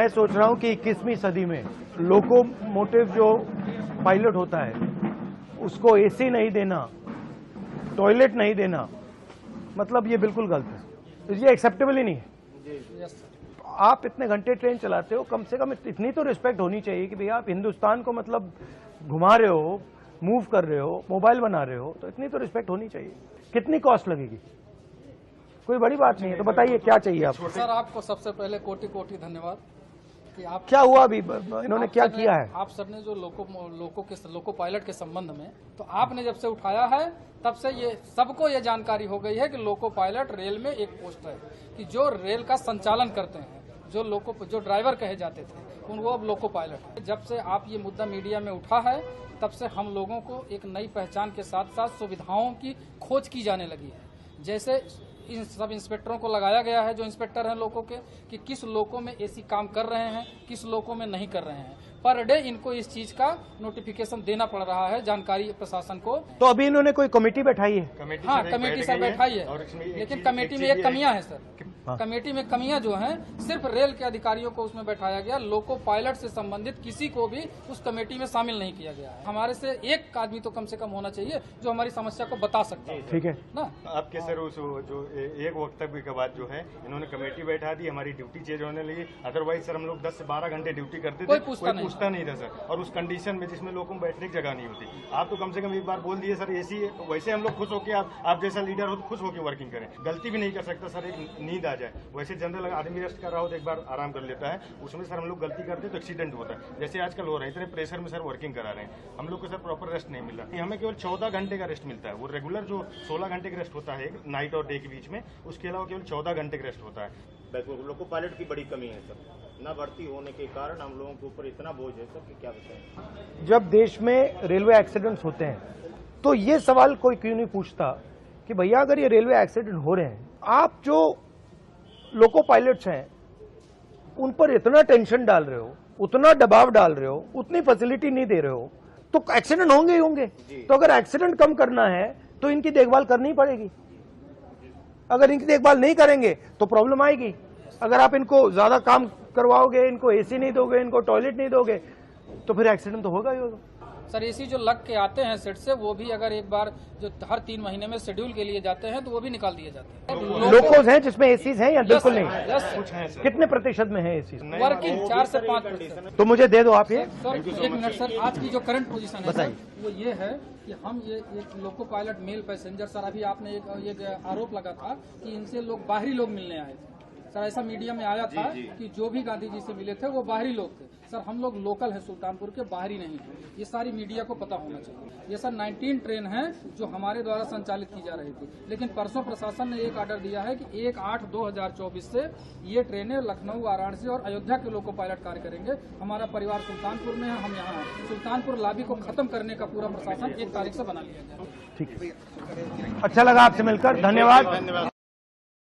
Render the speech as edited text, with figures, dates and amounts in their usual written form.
मैं सोच रहा हूं कि 21वीं सदी में लोकोमोटिव जो पायलट होता है उसको एसी नहीं देना, टॉयलेट नहीं देना, मतलब ये बिल्कुल गलत है, ये एक्सेप्टेबल ही नहीं है। आप इतने घंटे ट्रेन चलाते हो, कम से कम इतनी तो रिस्पेक्ट होनी चाहिए कि भैया आप हिंदुस्तान को मतलब घुमा रहे हो, मूव कर रहे हो, मोबाइल बना रहे हो, तो इतनी तो रिस्पेक्ट होनी चाहिए। कितनी कॉस्ट लगेगी? कोई बड़ी बात नहीं है, तो बताइए क्या चाहिए आपको? सर आपको सबसे पहले कोटि कोटि धन्यवाद कि आप क्या हुआ अभी, इन्होंने क्या किया है? आप सर ने जो लोको पायलट के संबंध में तो आपने जब से उठाया है तब से ये सबको ये जानकारी हो गई है कि लोको पायलट रेल में एक पोस्ट है कि जो रेल का संचालन करते हैं, जो ड्राइवर कहे जाते थे वो अब लोको पायलट है। जब से आप ये मुद्दा मीडिया में उठा है तब से हम लोगों को एक नई पहचान के साथ साथ सुविधाओं की खोज की जाने लगी है। जैसे इन सब इंस्पेक्टरों को लगाया गया है जो इंस्पेक्टर हैं लोगों के, कि किस लोगों में एसी काम कर रहे हैं, किस लोगों में नहीं कर रहे हैं। पर डे इनको इस चीज का नोटिफिकेशन देना पड़ रहा है, जानकारी प्रशासन को। तो अभी इन्होंने कोई कमेटी बैठाई है? हाँ, कमेटी सर बैठाई है, लेकिन कमेटी में एक कमियां है सर। कमेटी में कमियां जो हैं, सिर्फ रेल के अधिकारियों को उसमें बैठाया गया, लोको पायलट से संबंधित किसी को भी उस कमेटी में शामिल नहीं किया गया है। हमारे से एक आदमी तो कम से कम होना चाहिए जो हमारी समस्या को बता सकता है। ठीक है ना? आपके सर उस जो एक वक्तव्य के बाद जो है इन्होंने कमेटी बैठा दी, हमारी ड्यूटी चेंज होने लगी। अदरवाइज सर हम लोग 10 से 12 घंटे ड्यूटी करते थे, कोई पूछता नहीं था सर। और उस कंडीशन में जिसमें लोगों को बैठने की जगह नहीं होती, आप तो कम से कम एक बार बोल दिए सर एसी। वैसे हम लोग खुश होकर आप जैसा लीडर हो तो खुश होकर वर्किंग करें। गलती भी नहीं कर सकता सर, एक नींद आ जाए। वैसे जनरल आदमी रेस्ट कर रहा हो तो एक बार आराम कर लेता है, उसमें सर हम लोग गलती करते हैं तो एक्सीडेंट होता है। जैसे आजकल हो रहा है, इतने प्रेशर में सर वर्किंग करा रहे हैं, हम लोग को सर प्रॉपर रेस्ट नहीं मिल रहा। हमें केवल 14 घंटे का रेस्ट मिलता है। वो रेगुलर जो 16 घंटे का रेस्ट होता है नाइट और डे के बीच में, उसके अलावा केवल 14 घंटे का रेस्ट होता है। लोको पायलट की बड़ी कमी है सर, न भर्ती होने के कारण हम लोगों के ऊपर इतना बोझ है सर कि क्या बताएं। जब देश में रेलवे एक्सीडेंट्स होते हैं तो ये सवाल कोई क्यों नहीं पूछता कि भैया अगर ये रेलवे एक्सीडेंट हो रहे हैं, आप जो लोको पायलट्स हैं उन पर इतना टेंशन डाल रहे हो, उतना दबाव डाल रहे हो, उतनी फैसिलिटी नहीं दे रहे हो, तो एक्सीडेंट होंगे ही होंगे। तो अगर एक्सीडेंट कम करना है तो इनकी देखभाल करनी पड़ेगी। अगर इनकी देखभाल नहीं करेंगे तो प्रॉब्लम आएगी। अगर आप इनको ज्यादा काम करवाओगे, इनको एसी नहीं दोगे, इनको टॉयलेट नहीं दोगे, तो फिर एक्सीडेंट तो होगा ही होगा। सर एसी जो लग के आते हैं सेट से, वो भी अगर एक बार जो हर 3 महीने में शेड्यूल के लिए जाते हैं तो वो भी निकाल दिए जाते हैं। लोकोस हैं जिसमें एसीज हैं या बिल्कुल नहीं? कुछ है सर। कितने प्रतिशत में है एसी? वर्किंग 4 से 5%। तो मुझे दे दो आप ये। सर 1 मिनट सर, आज की जो करंट पोजीशन है सर, वो ये है कि हम ये एक loco pilot mail passenger, sir अभी आपने एक आरोप लगा था कि इनसे लोग बाहरी लोग मिलने आए थे। सर ऐसा मीडिया में आया था कि जो भी गांधी जी से मिले थे वो बाहरी लोग थे। सर हम लोग लोकल है, सुल्तानपुर के, बाहरी नहीं है। ये सारी मीडिया को पता होना चाहिए। ये सर 19 ट्रेन हैं जो हमारे द्वारा संचालित की जा रही थी, लेकिन परसों प्रशासन ने एक ऑर्डर दिया है कि 1/8/2024 से ये ट्रेनें लखनऊ, वाराणसी और अयोध्या के लोको पायलट कार्य करेंगे। हमारा परिवार सुल्तानपुर में है, हम यहाँ हैं। सुल्तानपुर लॉबी को खत्म करने का पूरा प्रशासन 1 तारीख से बना लिया गया। ठीक है, अच्छा लगा आपसे मिलकर, धन्यवाद।